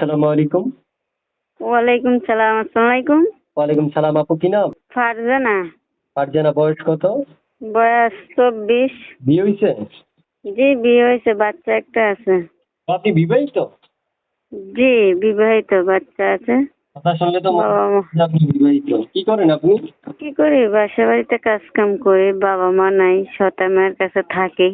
আসসালামু আলাইকুম। ওয়ালাইকুম সালাম। আসসালামু আলাইকুম। ওয়ালাইকুম সালাম। আপু কি নাম? ফারজানা। ফারজানা, বয়স কত? বয়স 24। বিয়ে হইছে? জি, বিয়ে হয়েছে, বাচ্চা একটা আছে। আপনি বিবাহিত? জি, বিবাহিত, বাচ্চা আছে। কথা শুনলে তো মনে বাবা মা হচ্ছে যে আপনি বিবাহিত। কি করেন আপনি? কি করি, বাসা বাড়িতে কাজ কাম করি, বাবা মা নাই, সৎ মায়ের কাছে থাকি।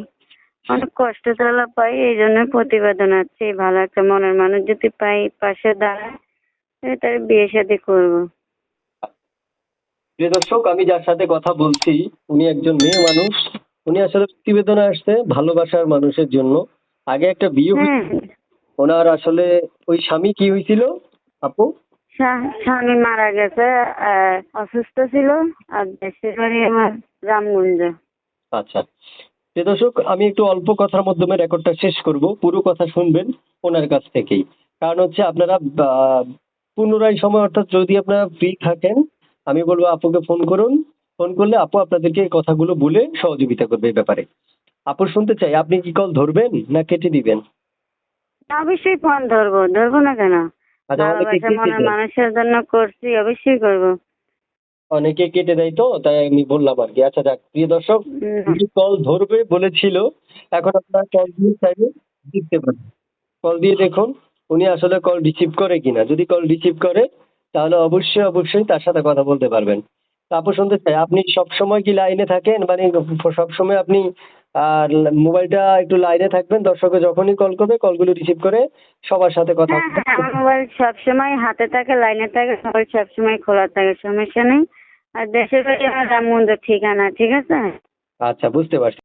অনেক কষ্ট জ্বালা পাই, এই জন্য প্রতিবেদন আছে, ভালো একটা মনের মানুষ যদি পাই পাশে দাঁড়ায় তার বিয়ে শাদী করবো। প্রিয় দর্শক, আমি যার সাথে কথা বলছি উনি একজন মেয়ে মানুষ। উনি আসলে প্রতিবেদনে আসছে ভালোবাসার মানুষের জন্য। আগে একটা বিয়ে হ্যাঁ, হয়েছিল। ওনার আসলে ওই স্বামী কি হয়েছিল আপু? স্বামী মারা গেছে, অসুস্থ ছিল। আর দেশের বাড়ি আমার রামগঞ্জ। আচ্ছা। প্রিয় দর্শক, আমি একটু অল্প কথার মাধ্যমে রেকর্ডটা শেষ করব, পুরো কথা শুনবেন ওনার কাছ থেকেই। কারণ হচ্ছে আপনারা পুনরায় সময়, অর্থাৎ যদি আপনারা ফ্রি থাকেন, আমি বলবো আপুকে ফোন করুন। ফোন করলে আপু আপনাদেরকে এই কথাগুলো বলে সহযোগিতা করবে এই ব্যাপারে। আপু শুনতে চাই, আপনি কি কল ধরবেন না কেটে দিবেন? অবশ্যই ফোন ধরবো, ধরবো না কেন? আচ্ছা, অনেকে ভালোবাসা কেটে মনের দেয়। মানুষের জন্য করছি, অবশ্যই করবো। অনেকে কেটে দেয়, তো তাই আমি বললাম আর কি। আচ্ছা যাক, প্রিয় দর্শক, উনি কল ধরবে বলেছিল। এখন আপনারা কল দিয়ে চাইলে দেখতে পারেন। কল দিয়ে দেখুন উনি আসলে কল রিসিভ করে কিনা। যদি কল রিসিভ করে তাহলে অবশ্যই অবশ্যই তার সাথে কথা বলতে পারবেন। তারপর শুনতে চাই, আপনি সবসময় কি লাইনে থাকেন, মানে সবসময় আপনি মোবাইলটা একটু লাইনে থাকবেন, দর্শকে যখনই কল করবে কলগুলো রিসিভ করে সবার সাথে কথা হ্যাঁ বলবেন। হ্যাঁ, আমার মোবাইল সবসময় হাতে থাকে, লাইনে থাকে, মোবাইল সবসময় খোলা থাকে, সমস্যা নেই। আর দেশের বাড়ি আমার রামগঞ্জ ঠিকানা, ঠিক আছে? আচ্ছা, বুঝতে পারছি।